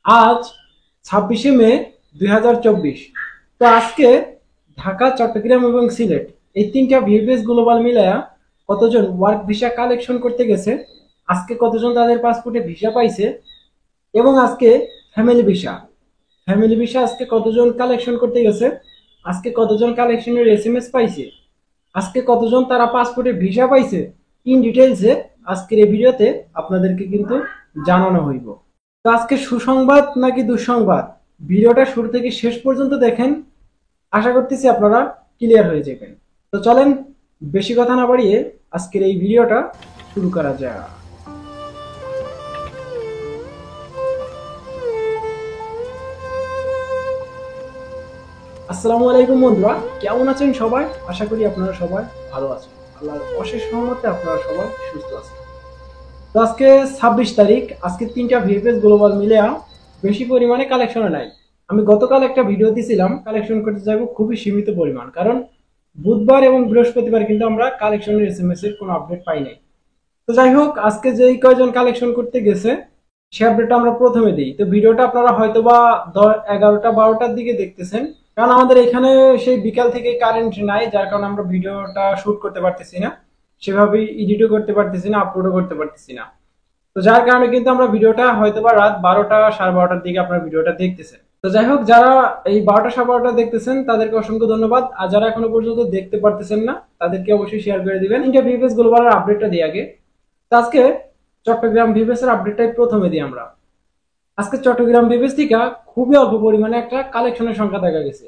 আজ 26শে মে 2024। তো আজকে ঢাকা, চট্টগ্রাম এবং সিলেট এই তিনটা ভিএফএস গ্লোবাল মিলায়া কতজন ওয়ার্ক ভিসা কালেকশন করতে গেছে, আজকে কতজন তাদের পাসপোর্টে ভিসা পাইছে, এবং আজকে ফ্যামিলি ভিসা ফ্যামিলি ভিসা আজকে কতজন কালেকশন করতে গেছে, আজকে কতজন কালেকশনের এসএমএস পাইছে, আজকে কতজন তারা পাসপোর্টে ভিসা পাইছে, ইন ডিটেইলসে আজকের এই ভিডিওতে আপনাদেরকে কিন্তু জানানো হইব। তো আজকে সুসংবাদ নাকি দুঃসংবাদ, ভিডিওটা শুরু থেকে শেষ পর্যন্ত দেখেন, আশা করতেছি আপনারা ক্লিয়ার হয়ে যাবেন। তো চলেন বেশি কথা না বাড়িয়ে আজকের এই ভিডিওটা শুরু করা যাক। আসসালামু আলাইকুম বন্ধুরা, কেমন আছেন সবাই? আশা করি আপনারা সবাই ভালো আছেন। আল্লাহর অশেষ রহমতে আপনারা সবাই সুস্থ আছেন। তো আজকে 26 তারিখ, আজকে তিনটা ভিএফএস গ্লোবাল মিলে বেশি পরিমাণে কালেকশনে নাই। আমি গতকাল একটা ভিডিও দিয়েছিলাম, কালেকশন করতে যাবো খুবই সীমিত পরিমাণ, কারণ বুধবার এবং বৃহস্পতিবার কিন্তু আমরা কালেকশনের এসএমএস এর কোনো আপডেট পাই নাই। তো যাই হোক, আজকে যেই কয়জন কালেকশন করতে গেছে সে আপডেটটা আমরা প্রথমে দিই। তো ভিডিওটা আপনারা হয়তোবা 11টা 12টার দিকে দেখতেছেন, কারণ আমাদের এখানে সেই বিকাল থেকে কারেন্ট নাই, যার কারণে আমরা ভিডিওটা শুট করতে পারতেছি না, সেভাবে এডিটও করতে পারতেছি না, আপলোডও করতে পারতেছি না। তো যার কারণে কিন্তু আমরা ভিডিওটা হয়তোবা রাত 12টা 12:30টার দিকে আপনার ভিডিওটা দেখতেছেন। তো যাই হোক, যারা এই 12টা 12:30টা দেখতেছেন তাদেরকে অসংখ্য ধন্যবাদ, আর যারা এখনো পর্যন্ত দেখতে পারতেছেন না তাদেরকে অবশ্যই শেয়ার করে দিবেন। ইন্ডিয়া ভিএফএস গ্লোবালের আপডেটটা দিই আগে। তো আজকে চট্টগ্রাম ভিএফএস এর আপডেটটাই প্রথমে দিই আমরা। আজকে চট্টগ্রাম ভিএফএস থেকে খুবই অল্প পরিমাণে একটা কালেকশনের সংখ্যা দেখা গেছে।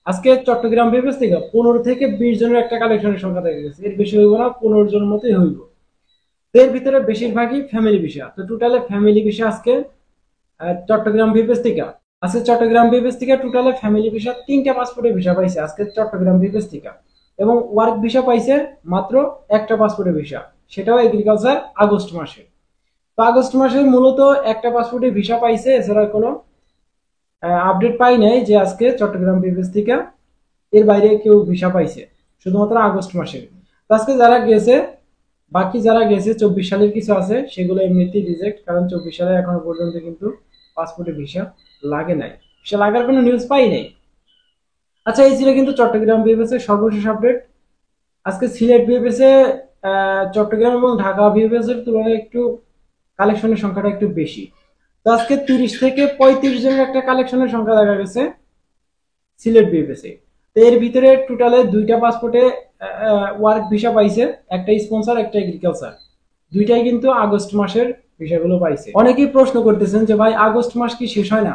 আজকে চট্টগ্রাম ভিএফএস থেকে 15 থেকে 20 জনের একটা কালেকশনের সংখ্যা দেখা গেছে, এর বেশি হইব না, 15 জনের মতোই হইব। এর ভিতরে বেশিরভাগই ফ্যামিলি ভিসা। তো টোটালে ফ্যামিলি ভিসা আজকে চট্টগ্রাম ভিএফএস থেকে চট্টগ্রাম ভিএফএস থেকে টোটালে ফ্যামিলি ভিসা 3টা পাসপোর্টের ভিসা পাইছে আজকে চট্টগ্রাম ভিএফএস থেকে, এবং ওয়ার্ক ভিসা পাইছে মাত্র একটা পাসপোর্টের ভিসা, সেটাও এগ্রিকালচার আগস্ট মাসে। তো আগস্ট মাসে মূলত একটা পাসপোর্টের ভিসা পাইছে, এছাড়া কোনো আপডেট পাই নাই যে আজকে চট্টগ্রাম ভিএফএস থেকে এর বাইরে কেউ ভিসা পাইছে, শুধুমাত্র আগস্ট মাসে। তো আজকে যারা গেছে, বাকি যারা গেছে 24 সালের কিছু আছে, সেগুলো এমনিতেই রিজেক্ট, কারণ 24 সালে এখনো পর্যন্ত কিন্তু পাসপোর্টে ভিসা লাগে নাই, ভিসা লাগার কোনো নিউজ পাই নাই। আচ্ছা, এই ছিল কিন্তু চট্টগ্রাম ভিএফএস এর সর্বশেষ আপডেট। আজকে সিলেট ভিএফএস এ চট্টগ্রাম এবং ঢাকা ভিএফএস এর তুলনায় একটু কালেকশনের সংখ্যাটা একটু বেশি। তো আজকে 30 থেকে 35 জনের একটা কালেকশনের সংখ্যা দেখা গেছে সিলেট ভিএফএস এ। তো এর ভিতরে টোটালে 2টা পাসপোর্টে ওয়ার্ক ভিসা পাইছে, একটা স্পন্সর একটা এগ্রিকালচার, দুইটাই কিন্তু আগস্ট মাসের ভিসাগুলো পাইছে। অনেকেই প্রশ্ন করতেছেন যে ভাই আগস্ট মাস কি শেষ হয় না?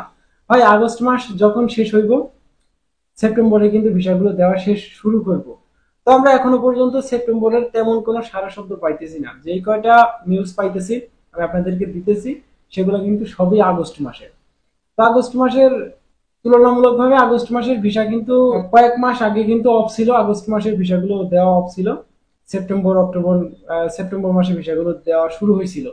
ভাই আগস্ট মাস যখন শেষ হইব সেপ্টেম্বরে কিন্তু ভিসাগুলো দেওয়া শেষ শুরু করব। তো আমরা এখনো পর্যন্ত সেপ্টেম্বরের তেমন কোনো সারা শব্দ পাইতেছি না, যেই কয়টা নিউজ পাইতেছি আমি আপনাদেরকে দিতেছি সেগুলো কিন্তু সবই আগস্ট মাসের। তো আগস্ট মাসের তুলনামূলকভাবে আগস্ট মাসের ভিসা কিন্তু কয়েক মাস আগে কিন্তু অফ ছিল, আগস্ট মাসের ভিসাগুলো দেওয়া অফ ছিল, সেপ্টেম্বর অক্টোবর সেপ্টেম্বর মাসে ভিসাগুলো দেওয়া শুরু হয়েছিল।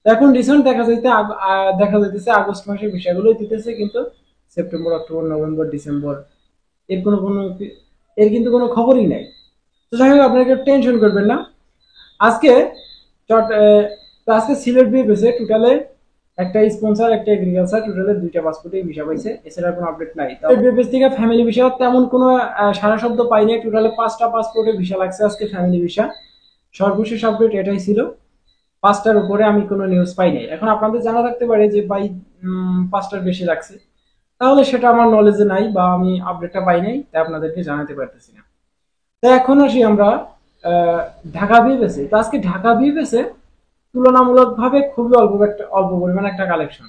এখন রিসেন্ট দেখা যাইতেছে আগস্ট মাসের ভিসাগুলো দিতেছে, কিন্তু সেপ্টেম্বর অক্টোবর নভেম্বর ডিসেম্বর এর এর কিন্তু কোনো খবরই নাই। তো যাই হোক, আপনাকে টেনশন করবেন না। আজকে আজকে সিলেট ভিএফএস টোটালে একটা স্পন্সর একটা এগ্রিকালচার, টোটালে 2টা পাসপোর্টে ভিসা পাইছে, এছাড়া কোনো আপডেট নাই। ভিএফএস থেকে ফ্যামিলি ভিসা তেমন কোনো সারা শব্দ পাই নাই, টোটালে 5টা পাসপোর্টে ভিসা লাগছে আজকে ফ্যামিলি ভিসা। সর্বশেষ আপডেট এটাই ছিল, 5টার উপরে আমি কোনো নিউজ পাই নাই। এখন আপনাদের জানা থাকতে পারে যে ভাই 5টার বেশি লাগছে, তাহলে সেটা আমার নলেজে নাই বা আমি আপডেটটা পাই নাই, তাই আপনাদেরকে জানাতে পারতেছি না। তো এখন আসি আমরা ঢাকা ভিএফএস এ। তো আজকে ঢাকা ভিএফএস এ তুলনামূলকভাবে খুবই অল্প পরিমাণ একটা কালেকশন,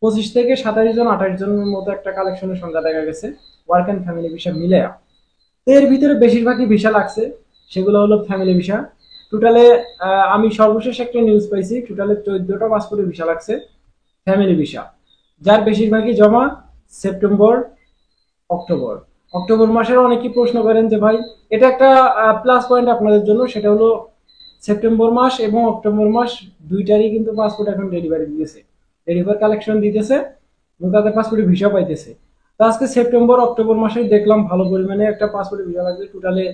25 থেকে 27 জন 28 জনের মতো একটা কালেকশনের সংখ্যা দেখা গেছে ওয়ার্ক অ্যান্ড ফ্যামিলি ভিসা মিলে। তো এর ভিতরে বেশিরভাগই ভিসা লাগছে, সেগুলো হলো ফ্যামিলি ভিসা। টোটালে আমি সর্বশেষ একটা নিউজ পাইছি, টোটালে 14টা পাসপোর্টে ভিসা লাগছে ফ্যামিলি ভিসা, যার বেশিরভাগই জমা সেপ্টেম্বর অক্টোবর অক্টোবর মাসের। অনেকেই প্রশ্ন করেন যে ভাই এটা একটা প্লাস পয়েন্ট আপনাদের জন্য, সেটা হলো সেপ্টেম্বর মাস এবং অক্টোবর মাস দুইটারই কিন্তু পাসপোর্ট এখন ডেলিভারি কালেকশন দিতেছে এবং তাদের পাসপোর্টে ভিসা পাইতেছে। তো আজকে সেপ্টেম্বর অক্টোবর মাসে দেখলাম ভালো পরিমাণে একটা পাসপোর্টে ভিসা লাগবে, টোটালে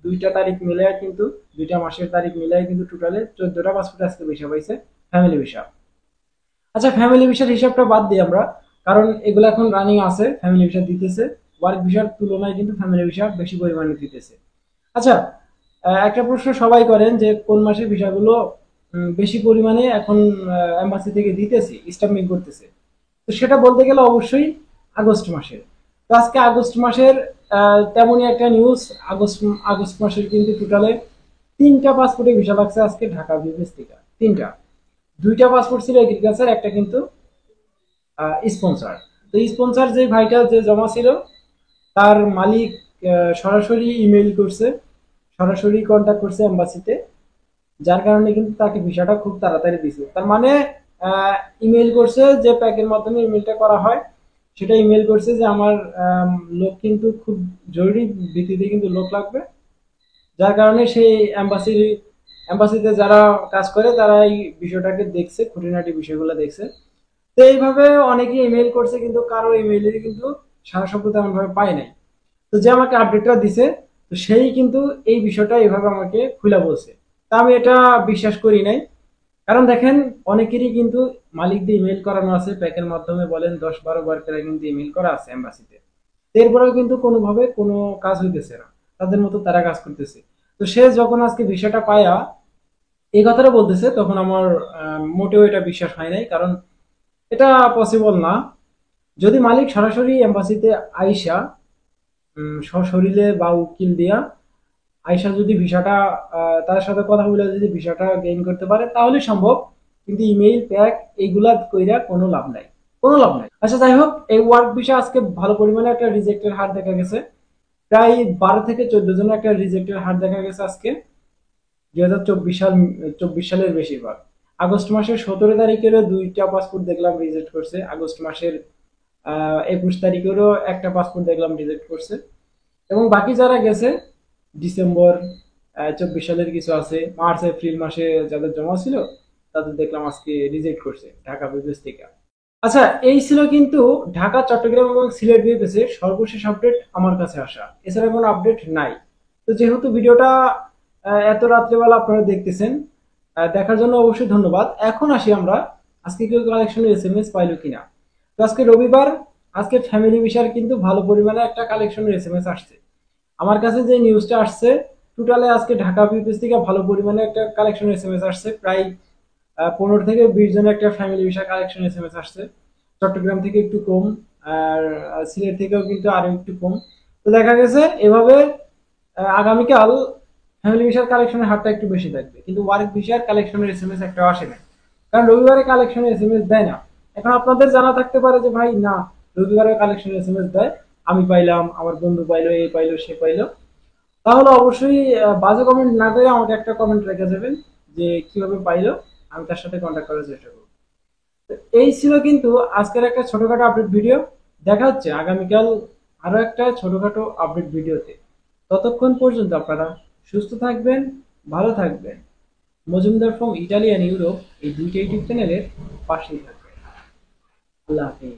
2টা তারিখ মিলে কিন্তু 2টা মাসের তারিখ মিলাই কিন্তু টোটালে 14টা পাসপোর্ট আজকে ভিসা পাইছে ফ্যামিলি ভিসা। আচ্ছা, ফ্যামিলি ভিসার হিসাবটা বাদ দিই আমরা, কারণ এগুলো এখন রানিং আছে, ফ্যামিলি ভিসা দিতেছে। ওয়ার্ক ভিসার তুলনায় কিন্তু ফ্যামিলি ভিসা বেশি পরিমাণে দিতেছে। আচ্ছা, একটা প্রশ্ন সবাই করেন যে কোন মাসে ভিসাগুলো বেশি পরিমাণে এখন এম্বাসি থেকে দিতেছে, স্টাম্পিং করতেছে। তো সেটা বলতে গেলে অবশ্যই আগস্ট মাসের। তো আজকে আগস্ট মাসের তেমনই একটা নিউজ। আগস্ট আগস্ট মাসের কিন্তু টোটালে 3টা পাসপোর্টে ভিসা লাগছে আজকে ঢাকা বিএস থেকে। 3টা, 2টা পাসপোর্ট ছিল এগ্রিকালচার, একটা কিন্তু স্পন্সর। তো স্পন্সর যে ভাইটা যে জমা ছিল, তার মালিক সরাসরি ইমেইল করছে, সরাসরি কন্ট্যাক্ট করছে এম্বাসিতে, যার কারণে কিন্তু তাকে ভিসাটা খুব তাড়াতাড়ি দিছে। তার মানে ইমেইল করছে, যে প্যাকের মাধ্যমে ইমেইলটা করা হয় সেটা ইমেইল করছে যে আমার লোক কিন্তু খুব জরুরি ভিত্তিতে কিন্তু লোক লাগবে, যার কারণে সেই এম্বাসিতে যারা কাজ করে তারা এই বিষয়টাকে দেখছে, খুঁটিনাটি বিষয়গুলো দেখছে। তো এইভাবে অনেকে ইমেইল করছে, কিন্তু কারো ইমেইলের কিন্তু সারা শব্দ তেমন ভাবে পাই নাই। তো যে আমাকে আপডেটটা দিছে, তো সেই কিন্তু এই বিষয়টা এইভাবে আমাকে খুলে বলছে। তা আমি এটা বিশ্বাস করি নাই, কারণ দেখেন অনেকেরই কিন্তু মালিক দিয়ে ইমেল করানো আছে, প্যাকের মাধ্যমে বলেন 10-12 বার করে কিন্তু ইমেল করা আছে এম্বাসিতে। এরপরেও কিন্তু কোনোভাবে কোনো কাজ হইতেছে না, তাদের মতো তারা কাজ করতেছে। তো সে যখন আজকে বিষয়টা পায়া এই কথাটা বলতেছে, তখন আমার মোটেও এটা বিশ্বাস হয় নাই, কারণ এটা পসিবল না। যদি মালিক সরাসরি এম্বাসিতে আইসা সশরীরে বা উকিল দিয়া আইসা যদি ভিসাটা তার সাথে কথা বলে যদি ভিসাটা গেইন করতে পারে তাহলে সম্ভব, কিন্তু ইমেইল প্যাক এইগুলা কইরা কোনো লাভ নাই, কোনো লাভ নাই। আচ্ছা, যাই হোক, এই ওয়ার্ক ভিসা আজকে ভালো পরিমাণে একটা রিজেক্টের হার দেখা গেছে। প্রায় 12 থেকে 14 জনের একটা রিজেক্টের হার দেখা গেছে আজকে 2024 সালের বেশিরভাগ। আগস্ট মাসের 17 তারিখেরও 2টা পাসপোর্ট দেখলাম রিজেক্ট করছে, আগস্ট মাসের 21 তারিখেরও একটা পাসপোর্ট দেখলাম রিজেক্ট করছে। এবং বাকি যারা গেছে ডিসেম্বর 24 সালের কিছু আছে, মার্চ এপ্রিল মাসে যাদের জমা ছিল তাদের দেখলাম আজকে রিজেক্ট করছে ঢাকা বিএস থেকে। আচ্ছা, এই ছিল কিন্তু ঢাকা, চট্টগ্রাম এবং সিলেট বিএস এর সর্বশেষ আপডেট আমার কাছে আসা। এছাড়া কোনো আপডেট নাই। তো যেহেতু ভিডিওটা এত রাত্রেবেলা আপনারা দেখতেছেন, দেখার জন্য অবশ্যই ধন্যবাদ। এখন আসি আমরা আজকে কেউ কালেকশনের এসএমএস পাইলো কিনা। তো আজকে রবিবার, আজকে ফ্যামিলি ভিসার কিন্তু ভালো পরিমাণে একটা কালেকশনের এসএমএস আসছে। আমার কাছে যে নিউজটা আসছে, টোটালে আজকে ঢাকা বিপিএস থেকে ভালো পরিমাণে একটা কালেকশন এসএমএস আসছে, প্রায় 15 থেকে 20 জনের একটা ফ্যামিলি ভিসা কালেকশন এসএমএস আসছে। চট্টগ্রাম থেকে একটু কম, আর সিলেট থেকেও কিন্তু আরো একটু কম। তো দেখা গেছে এভাবে আগামীকাল ফ্যামিলি ভিসার কালেকশনের হারটা একটু বেশি থাকবে, কিন্তু ওয়ার্ক ভিসার কালেকশনের এসএমএস একটা আসে না, কারণ রবিবারে কালেকশনের এসএমএস দেয় না। এখন আপনাদের জানা থাকতে পারে যে ভাই না, রবিবারে কালেকশনের এসএমএস দেয়, আমি পাইলাম, আমার বন্ধু পাইলো, এই পাইলো, সে পাইলো। তাহলে অবশ্যই বাজে কমেন্ট না করে আমাকে একটা কমেন্ট রেখে যাবেন যে কিভাবে পাইলো, আমি তার সাথে কন্ট্যাক্ট করার চেষ্টা করবো। তো এই ছিল কিন্তু আজকের একটা ছোটখাটো আপডেট ভিডিও। দেখা হচ্ছে আগামীকাল আরো একটা ছোটখাটো আপডেট ভিডিওতে। ততক্ষণ পর্যন্ত আপনারা সুস্থ থাকবেন, ভালো থাকবেন। Majumdar from Italy and Europe এই দুইটা ইউটিউব চ্যানেলের পাশেই থাকবেন। আল্লাহ হাফেজ।